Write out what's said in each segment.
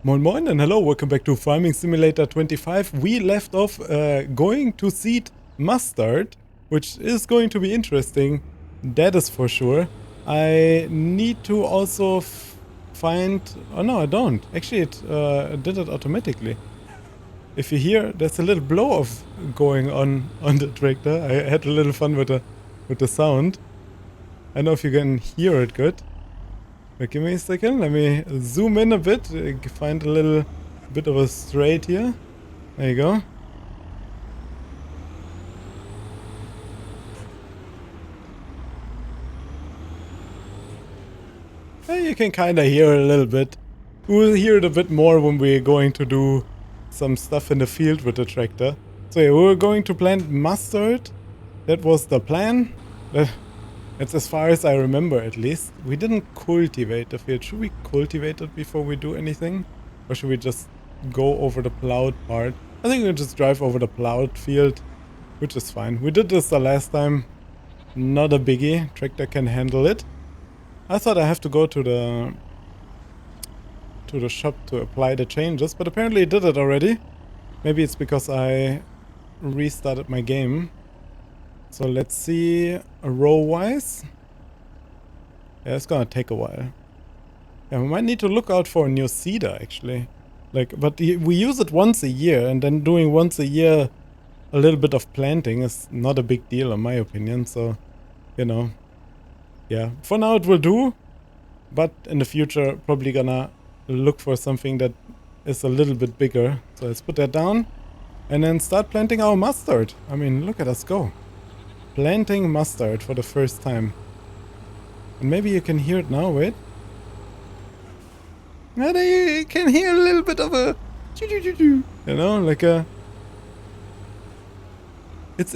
Moin moin and hello, welcome back to Farming Simulator 25. We left off going to seed mustard, which is going to be interesting, that is for sure. I need to also find... oh no, I don't. Actually, it did it automatically. If you hear, there's a little blow-off going on the tractor. I had a little fun with the sound. I don't know if you can hear it good. Wait, give me a second, let me zoom in a bit, find a little bit of a straight here. There you go. You can kinda hear it a little bit. We'll hear it a bit more when we're going to do some stuff in the field with the tractor. So yeah, we're going to plant mustard. That was the plan. That's as far as I remember, at least. We didn't cultivate the field. Should we cultivate it before we do anything? Or should we just go over the plowed part? I think we'll just drive over the plowed field, which is fine. We did this the last time. Not a biggie. Tractor can handle it. I thought I have to go to the shop to apply the changes, but apparently it did it already. Maybe it's because I restarted my game. So let's see, row-wise. Yeah, it's gonna take a while. Yeah, we might need to look out for a new seeder, actually. But we use it once a year, and then doing once a year a little bit of planting is not a big deal, in my opinion. So, you know, yeah. For now it will do, but in the future probably gonna look for something that is a little bit bigger. So let's put that down, and then start planting our mustard. I mean, look at us go. Planting mustard for the first time. And maybe you can hear it now, wait. And you can hear a little bit of a... you know, like a... It's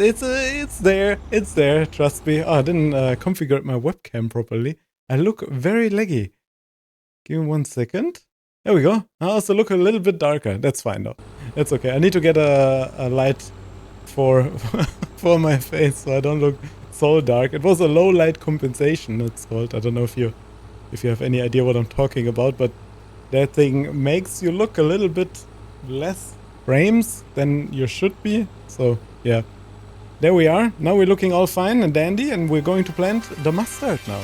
there, trust me. Oh, I didn't configure my webcam properly. I look very laggy. Give me 1 second. There we go. I also look a little bit darker. That's fine though. That's okay. I need to get a light for my face so I don't look so dark. It was a low light compensation, it's called. I don't know if you have any idea what I'm talking about, but that thing makes you look a little bit less frames than you should be. So yeah, there we are. Now we're looking all fine and dandy, and we're going to plant the mustard now.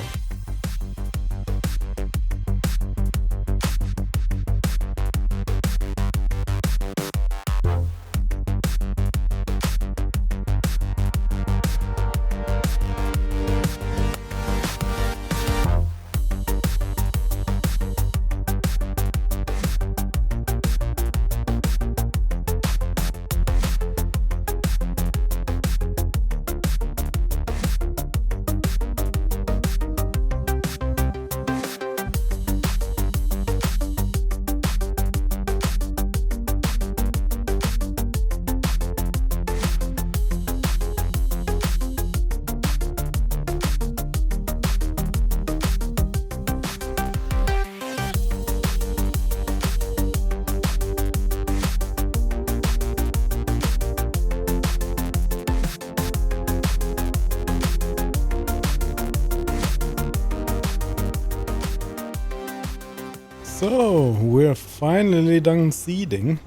So, we're finally done seeding.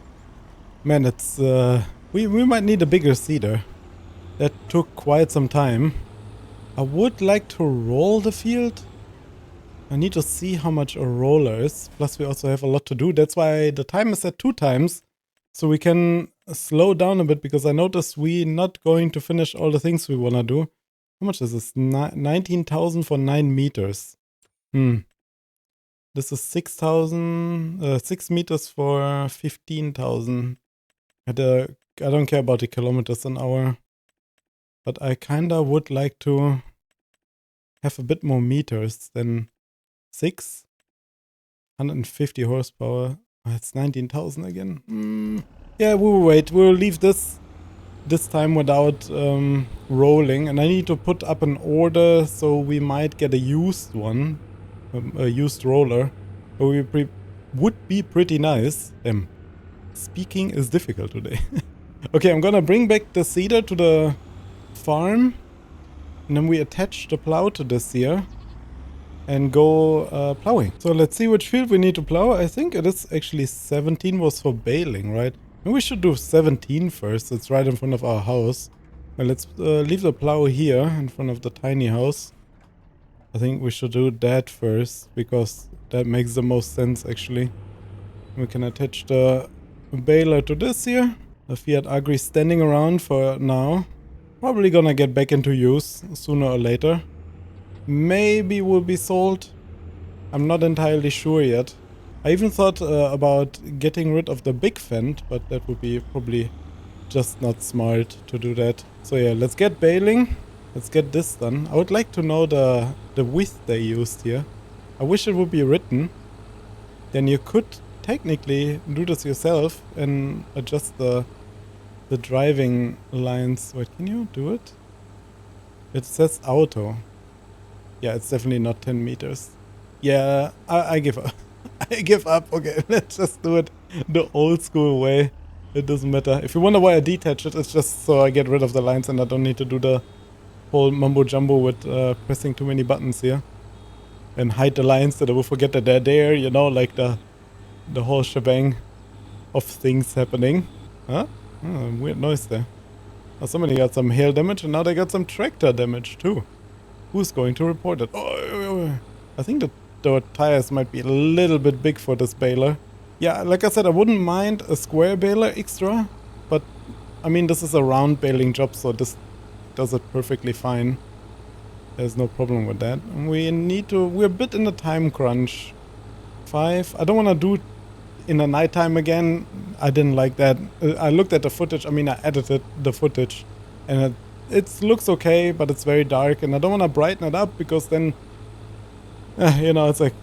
Man, it's, we might need a bigger seeder. That took quite some time. I would like to roll the field. I need to see how much a roller is. Plus we also have a lot to do. That's why the time is set 2 times. So we can slow down a bit, because I noticed we're not going to finish all the things we wanna do. How much is this? 19,000 for 9 meters. This is 6,000, 6 meters for 15,000. I don't care about the kilometers an hour, but I kinda would like to have a bit more meters than 6. 150 horsepower. That's 19,000 again. Yeah, we will wait. We'll leave this time without rolling, and I need to put up an order, so we might get a used one. A used roller, but would be pretty nice. Speaking is difficult today. Okay, I'm gonna bring back the seeder to the farm, and then we attach the plow to this here. and go plowing. So let's see which field we need to plow. I think it is actually 17 was for baling, right? Maybe we should do 17 first. It's right in front of our house. Well, let's leave the plow here in front of the tiny house. I think we should do that first because that makes the most sense actually. We can attach the baler to this here. The Fiat Agri standing around for now. Probably gonna get back into use sooner or later. Maybe will be sold. I'm not entirely sure yet. I even thought about getting rid of the big fend, but that would be probably just not smart to do that. So yeah, let's get baling. Let's get this done. I would like to know the width they used here. I wish it would be written. Then you could technically do this yourself and adjust the driving lines. Wait, can you do it? It says auto. Yeah, it's definitely not 10 meters. Yeah, I give up. I give up. Okay, let's just do it the old school way. It doesn't matter. If you wonder why I detach it, it's just so I get rid of the lines and I don't need to do the whole mumbo jumbo with pressing too many buttons here. And hide the lines that I will forget that they're there, you know, like the whole shebang of things happening. Huh? Oh, weird noise there. Oh, somebody got some hail damage and now they got some tractor damage too. Who's going to report it? Oh, I think the tires might be a little bit big for this baler. Yeah, like I said, I wouldn't mind a square baler extra, but I mean, this is a round baling job, so this does it perfectly fine. There's no problem with that. We're a bit in a time crunch. 5, I don't want to do in the nighttime again. I didn't like that. I looked at the footage, I mean, I edited the footage, and it looks okay, but it's very dark, and I don't want to brighten it up because then, you know, it's like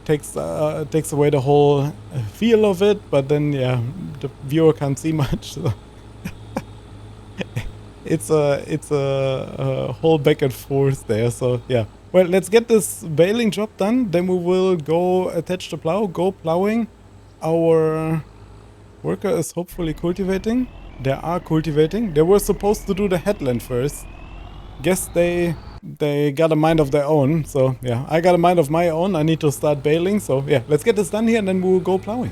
takes away the whole feel of it. But then, yeah, the viewer can't see much. So it's a whole back and forth there. So yeah, well, let's get this baling job done. Then we will go attach the plow, go plowing. Our worker is hopefully cultivating. They are cultivating. They were supposed to do the headland first. Guess they got a mind of their own. So yeah, I got a mind of my own. I need to start baling. So yeah, let's get this done here and then we'll go plowing.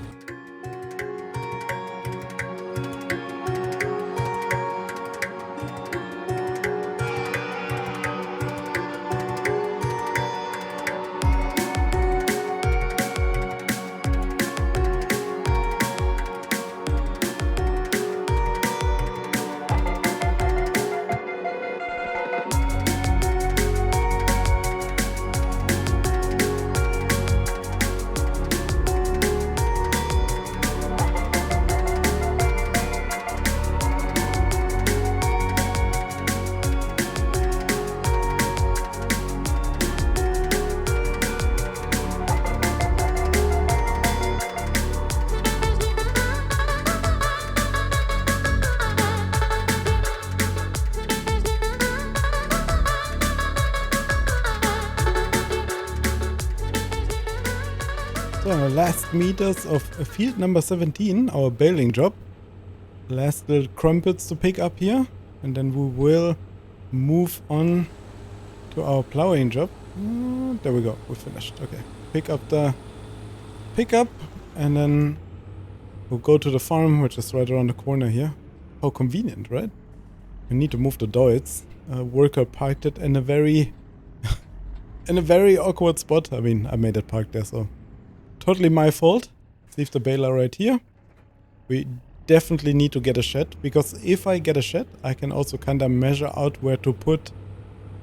So, last meters of field number 17, our baling job. Last little crumpets to pick up here. And then we will move on to our plowing job. There we go, we finished. Okay, pick up the pickup and then we'll go to the farm, which is right around the corner here. How convenient, right? We need to move the Deutz. Worker parked it in a very in a very awkward spot. I mean, I made it park there, so totally my fault. Leave the baler right here. We definitely need to get a shed, because if I get a shed, I can also kind of measure out where to put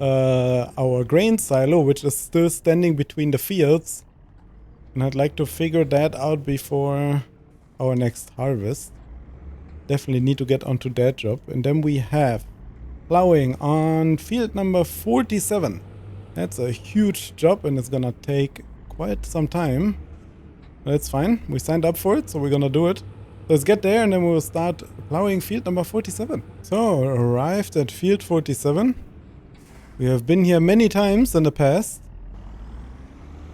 our grain silo, which is still standing between the fields. And I'd like to figure that out before our next harvest. Definitely need to get onto that job. And then we have plowing on field number 47. That's a huge job and it's gonna take quite some time. That's fine. We signed up for it, so we're gonna do it. Let's get there and then we'll start plowing field number 47. So, arrived at field 47. We have been here many times in the past.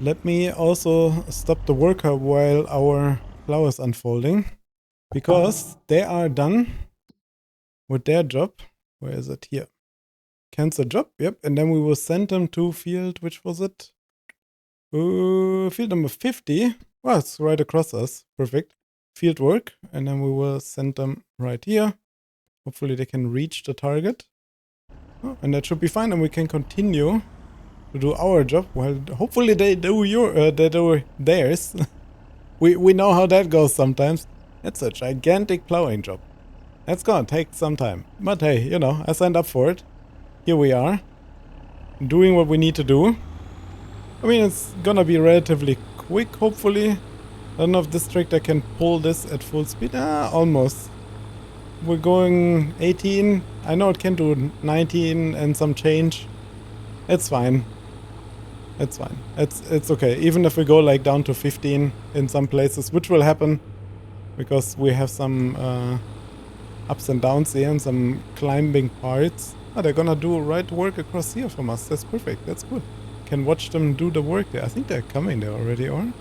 Let me also stop the worker while our plow is unfolding, because they are done with their job. Where is it? Here. Cancel job. Yep. And then we will send them to field, which was it? Field number 50. Well, it's right across us. Perfect. Field work. And then we will send them right here. Hopefully they can reach the target. Oh, and that should be fine. And we can continue to do our job. Well, hopefully they do theirs. we know how that goes sometimes. It's a gigantic plowing job. That's gonna take some time. But hey, you know, I signed up for it. Here we are. Doing what we need to do. I mean, it's gonna be relatively quick, hopefully. I don't know if this tractor can pull this at full speed. Almost. We're going 18. I know it can do 19 and some change. It's fine. It's fine. It's okay. Even if we go like down to 15 in some places, which will happen because we have some ups and downs here and some climbing parts. Oh, they're gonna do right work across here from us. That's perfect. That's good. Can watch them do the work there. I think they're coming there already, or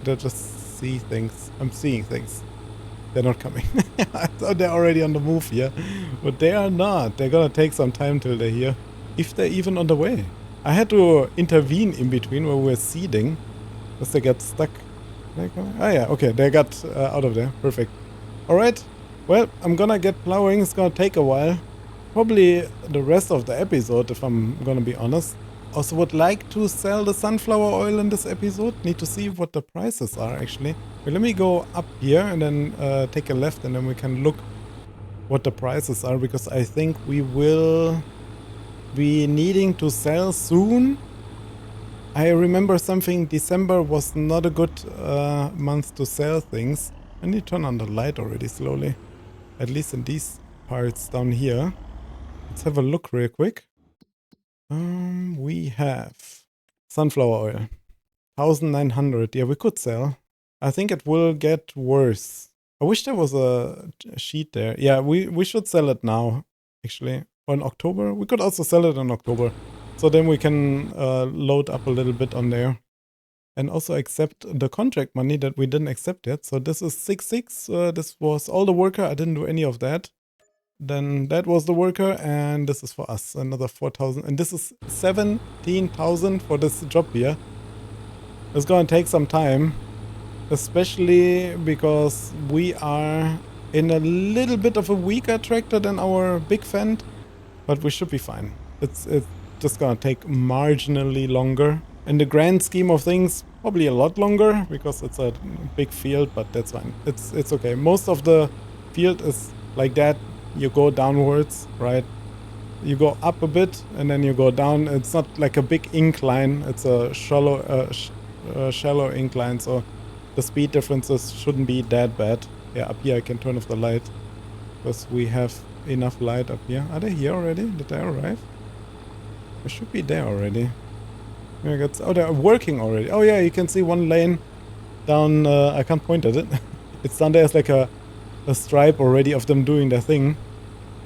they just see things. I'm seeing things. They're not coming. I thought they're already on the move here, but they are not. They're gonna take some time till they're here, if they're even on the way. I had to intervene in between where we're seeding, because they got stuck. Oh yeah, okay, they got out of there. Perfect. All right. Well, I'm gonna get plowing. It's gonna take a while. Probably the rest of the episode, if I'm gonna be honest. Also would like to sell the sunflower oil in this episode. Need to see what the prices are actually. But let me go up here and then take a left and then we can look what the prices are, because I think we will be needing to sell soon. I remember something, December was not a good month to sell things. I need to turn on the light already slowly. At least in these parts down here. Let's have a look real quick. We have sunflower oil. 1900. Yeah, we could sell. I think it will get worse. I wish there was a sheet there. Yeah, we should sell it now, actually. Or in October. We could also sell it in October. So then we can load up a little bit on there. And also accept the contract money that we didn't accept yet. So this is 6.6. This was all the worker. I didn't do any of that. Then that was the worker, and this is for us, another 4,000. And this is 17,000 for this job here. It's gonna take some time, especially because we are in a little bit of a weaker tractor than our big Fend, but we should be fine. It's just gonna take marginally longer. In the grand scheme of things, probably a lot longer because it's a big field, but that's fine. It's okay. Most of the field is like that. You go downwards, right? You go up a bit and then you go down. It's not like a big incline. It's a shallow incline, so the speed differences shouldn't be that bad. Yeah, up here I can turn off the light because we have enough light up here. Are they here already? Did they arrive? They should be there already. Oh, they're working already. Oh yeah, you can see one lane down. I can't point at it. It's down there. It's like a stripe already of them doing their thing.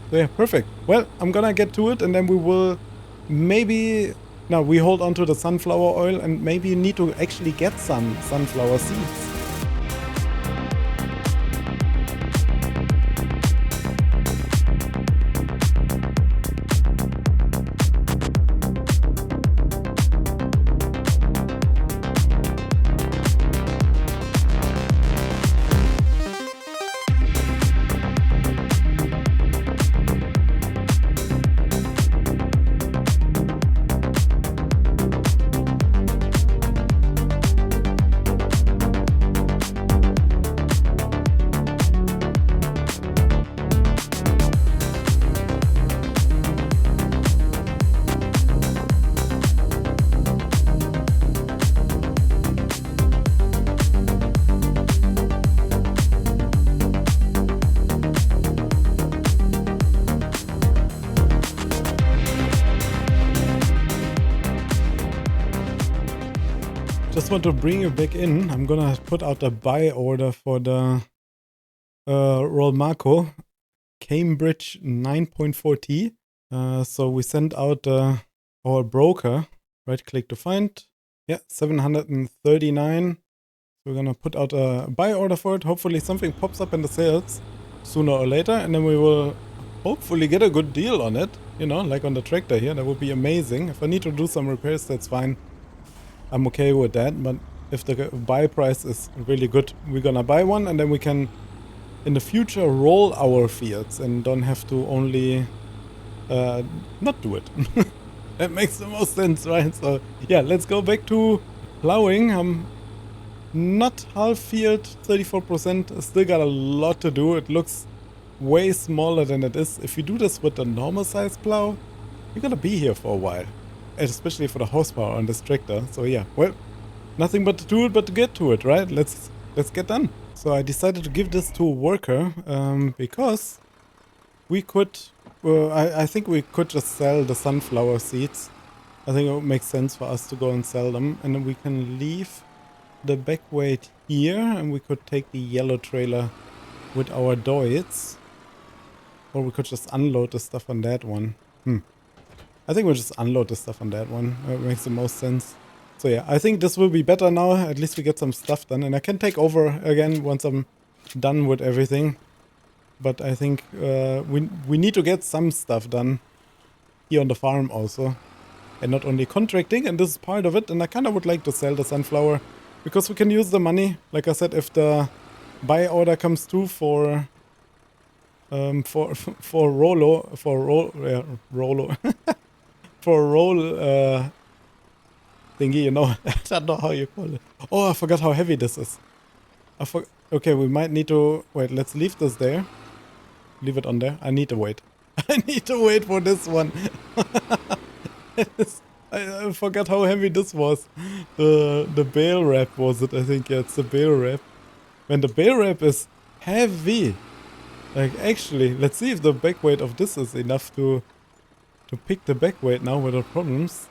So yeah, perfect. Well, I'm gonna get to it and then we will maybe... Now, we hold on to the sunflower oil and maybe you need to actually get some sunflower seeds. Just want to bring you back in. I'm gonna put out a buy order for the Rolmaco Cambridge 9.4T. So we sent out our broker. Right click to find. Yeah, 739. We're gonna put out a buy order for it. Hopefully something pops up in the sales sooner or later, and then we will hopefully get a good deal on it. You know, like on the tractor here. That would be amazing. If I need to do some repairs, that's fine. I'm okay with that, but if the buy price is really good, we're gonna buy one, and then we can, in the future, roll our fields and don't have to only not do it. That makes the most sense, right? So yeah, let's go back to plowing. Not half field, 34%. Still got a lot to do. It looks way smaller than it is. If you do this with a normal size plow, you're gonna be here for a while, especially for the horsepower on this tractor. So yeah, well, nothing but to do it, but to get to it, right? Let's get done. So I decided to give this to a worker because we could. I think we could just sell the sunflower seeds. I think it would make sense for us to go and sell them, and then we can leave the back weight here, and we could take the yellow trailer with our doits, or we could just unload the stuff on that one. I think we'll just unload the stuff on that one. It makes the most sense. So yeah, I think this will be better now. At least we get some stuff done, and I can take over again once I'm done with everything. But I think we need to get some stuff done here on the farm also, and not only contracting, and this is part of it. And I kind of would like to sell the sunflower because we can use the money. Like I said, if the buy order comes through for Rolo for roll thingy, you know. I don't know how you call it. Oh, I forgot how heavy this is. Okay, we might need to wait. Let's leave this there. Leave it on there. I need to wait. I need to wait for this one. I forgot how heavy this was. The bale wrap was it? I think, yeah, it's the bale wrap. When the bale wrap is heavy. Like, actually, let's see if the back weight of this is enough to pick the back weight now without problems.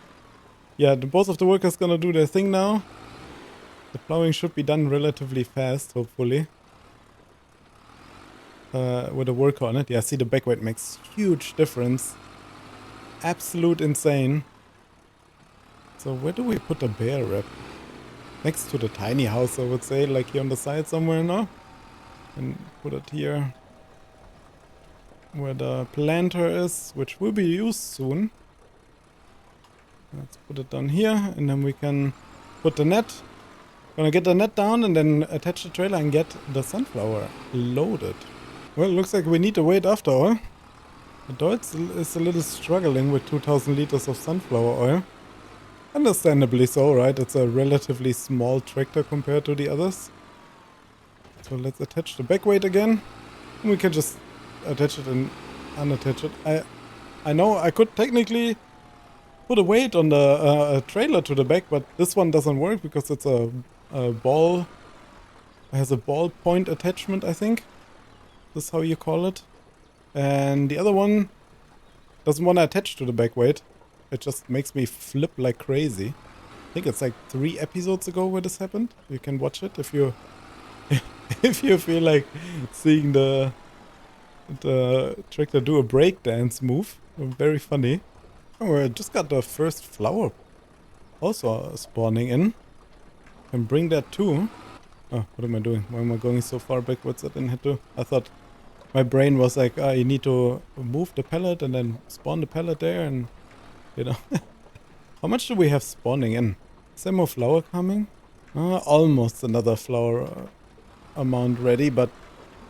Yeah, both of the workers gonna do their thing now. The plowing should be done relatively fast, hopefully. With a worker on it. Yeah, see, the back weight makes huge difference. Absolute insane. So where do we put the bale wrap? Next to the tiny house, I would say, like here on the side somewhere now. And put it here where the planter is, which will be used soon. Let's put it down here, and then we can put the net. Gonna get the net down and then attach the trailer and get the sunflower loaded. Well, it looks like we need to wait after all. The Deutz is a little struggling with 2000 liters of sunflower oil. Understandably so, right? It's a relatively small tractor compared to the others. So let's attach the back weight again. And we can just attach it and unattach it. I know I could technically put a weight on the trailer to the back, but this one doesn't work because it's a ball. It has a ball point attachment, I think. This is how you call it. And the other one doesn't want to attach to the back weight. It just makes me flip like crazy. I think it's like 3 episodes ago where this happened. You can watch it if you if you feel like seeing the tractor do a breakdance move. Very funny. Oh, I just got the first flower also spawning in. Can bring that too. Oh, what am I doing? Why am I going so far backwards? I didn't have to. I thought my brain was like, you need to move the pallet and then spawn the pallet there, and you know. How much do we have spawning in? Is there more flower coming? Almost another flower amount ready, but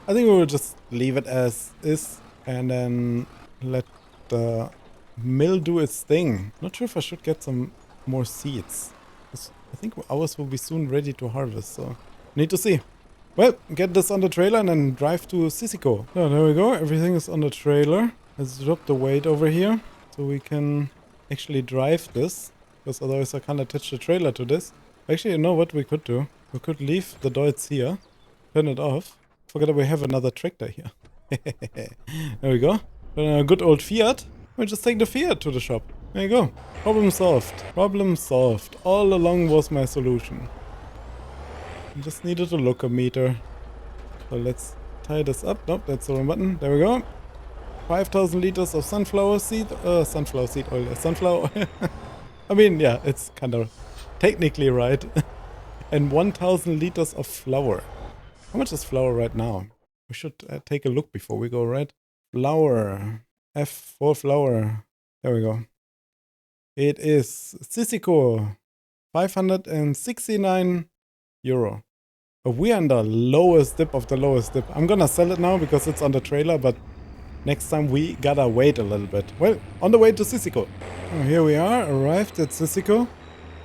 I think we will just leave it as is and then let the mill do its thing. Not sure if I should get some more seeds. I think ours will be soon ready to harvest, so need to see. Well, get this on the trailer and then drive to Sisico. Oh, there we go. Everything is on the trailer. Let's drop the weight over here so we can actually drive this, because otherwise I can't attach the trailer to this. Actually, you know what we could do? We could leave the Deutz here, turn it off. Forget that we have another tractor here. There we go. A good old Fiat. We'll just take the Fiat to the shop. There you go. Problem solved. Problem solved. All along was my solution. I just needed a locometer. So let's tie this up. Nope, that's the wrong button. There we go. 5,000 liters of sunflower seed oil. Sunflower oil. I mean, yeah, it's kind of technically right. And 1,000 liters of flour. How much is flour right now? We should take a look before we go, right? Flour. F4 flour. There we go. It is Sisico. 569 euro. But we are in the lowest dip of the lowest dip. I'm gonna sell it now because it's on the trailer, but next time we gotta wait a little bit. Well, on the way to Sissiko. Oh, here we are, arrived at Sissiko.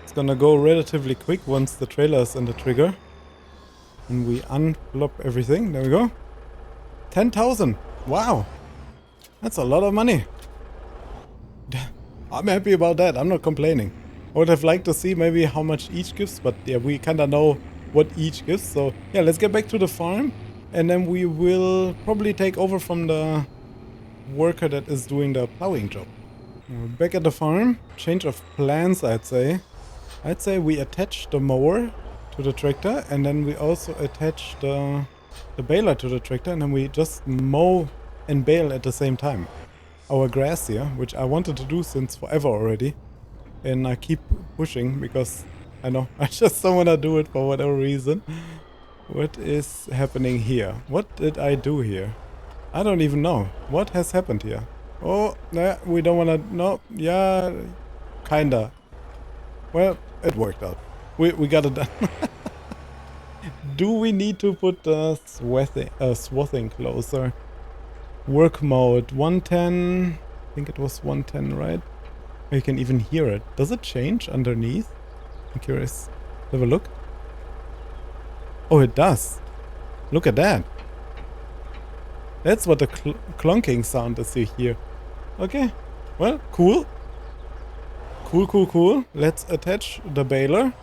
It's gonna go relatively quick once the trailer is in the trigger. And we unflop everything. There we go. 10,000. Wow. That's a lot of money. I'm happy about that. I'm not complaining. I would have liked to see maybe how much each gives, but yeah, we kind of know what each gives. So yeah, let's get back to the farm. And then we will probably take over from the worker that is doing the plowing job. Back at the farm. Change of plans, I'd say. I'd say we attach the mower to the tractor, and then we also attach the baler to the tractor, and then we just mow and bale at the same time. Our grass here, which I wanted to do since forever already. And I keep pushing because I know I just don't want to do it for whatever reason. What is happening here? What did I do here? I don't even know. What has happened here? Oh, nah, we don't want to... No, yeah, kinda. Well, it worked out. We got it done. Do we need to put the swathing closer? Work mode, 110. I think it was 110, right? You can even hear it. Does it change underneath? I'm curious. Have a look. Oh, it does. Look at that. That's what the clunking sound is you hear. Okay. Well, cool. Cool. Let's attach the baler.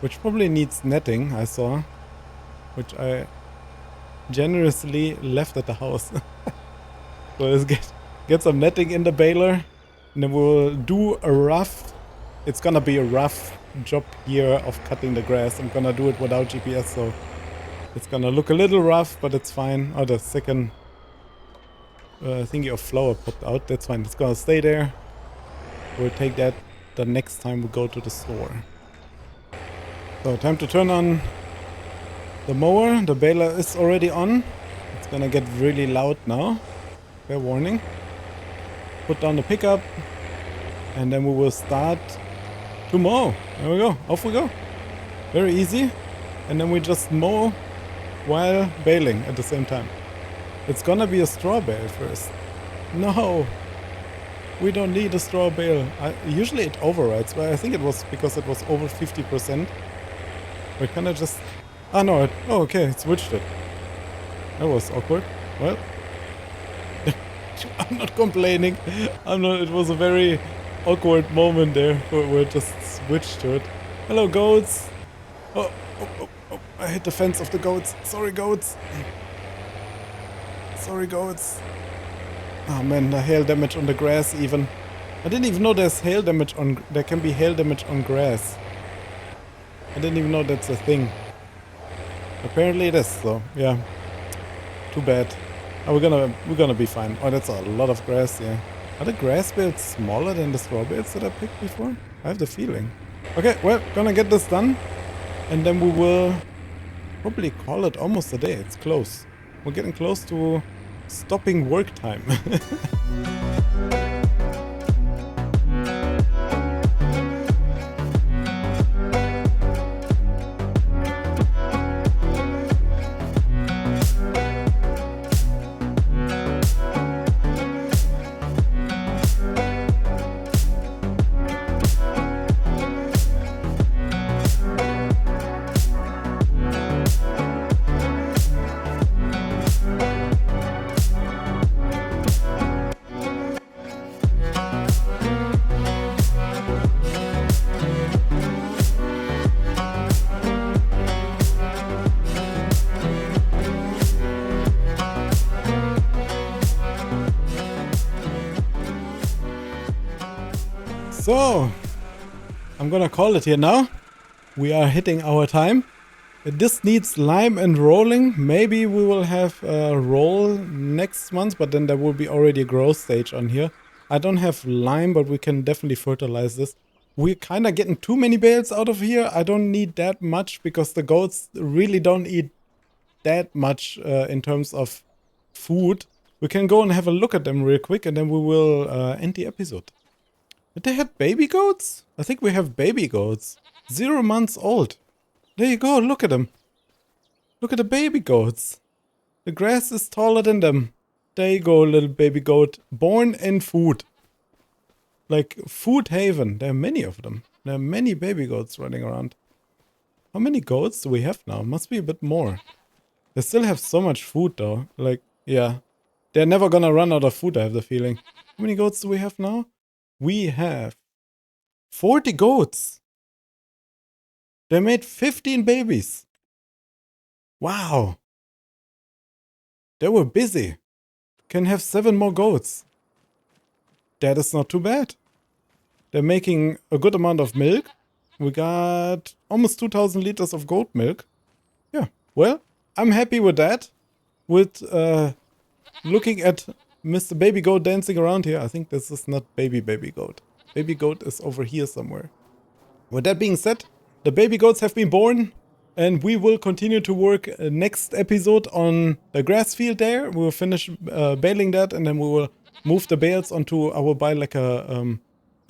Which probably needs netting, I saw. Which I generously left at the house. So let's get some netting in the baler. And then we'll do a rough... It's gonna be a rough job here of cutting the grass. I'm gonna do it without GPS, so... It's gonna look a little rough, but it's fine. Oh, the second thingy of flour popped out. That's fine. It's gonna stay there. We'll take that the next time we go to the store. So, time to turn on the mower. The baler is already on. It's gonna get really loud now. Fair warning. Put down the pickup. And then we will start to mow. There we go. Off we go. Very easy. And then we just mow while baling at the same time. It's gonna be a straw bale first. No! We don't need a straw bale. Usually it overrides, but I think it was because it was over 50%. We kinda just... Ah no, oh okay, it switched it. That was awkward. Well... I'm not complaining. It was a very awkward moment there where we just switched to it. Hello goats! Oh, I hit the fence of the goats. Sorry, goats. Sorry, goats. Oh man, the hail damage on the grass even. I didn't even know there's hail damage on... There can be hail damage on grass. I didn't even know that's a thing. Apparently it is, so yeah. Too bad. Oh, we're gonna be fine. Oh, that's a lot of grass, yeah. Are the grass bales smaller than the straw bales that I picked before? I have the feeling. Okay, well, gonna get this done. And then we will probably call it almost a day. It's close. We're getting close to stopping work time. So, I'm gonna call it here now. We are hitting our time. This needs lime and rolling. Maybe we will have a roll next month, but then there will be already a growth stage on here. I don't have lime, but we can definitely fertilize this. We're kind of getting too many bales out of here. I don't need that much because the goats really don't eat that much in terms of food. We can go and have a look at them real quick and then we will end the episode. Did they have baby goats? I think we have baby goats. 0 months old. There you go, look at them. Look at the baby goats. The grass is taller than them. There you go, little baby goat. Born in food. Like, food haven. There are many of them. There are many baby goats running around. How many goats do we have now? Must be a bit more. They still have so much food though. Like, yeah. They're never gonna run out of food, I have the feeling. How many goats do we have now? We have 40 goats. They made 15 babies. Wow. They were busy. Can have 7 more goats. That is not too bad. They're making a good amount of milk. We got almost 2,000 liters of goat milk. Yeah, well, I'm happy with that. With looking at Mr. Baby Goat dancing around here. I think this is not baby goat. Baby goat is over here somewhere. With that being said, the baby goats have been born. And we will continue to work next episode on the grass field there. We will finish baling that, and then we will move the bales onto, I will buy like a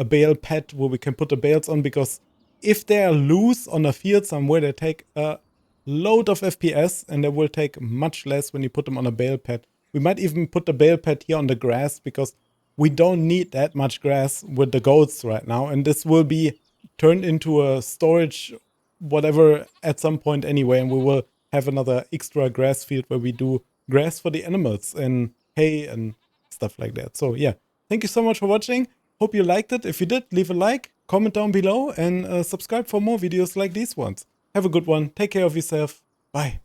bale pad where we can put the bales on, because if they are loose on a field somewhere, they take a load of FPS, and they will take much less when you put them on a bale pad. We might even put the bale pad here on the grass, because we don't need that much grass with the goats right now, and this will be turned into a storage whatever at some point anyway, and we will have another extra grass field where we do grass for the animals and hay and stuff like that. So yeah, thank you so much for watching. Hope you liked it. If you did, leave a like, comment down below, and subscribe for more videos like these ones. Have a good one. Take care of yourself. Bye.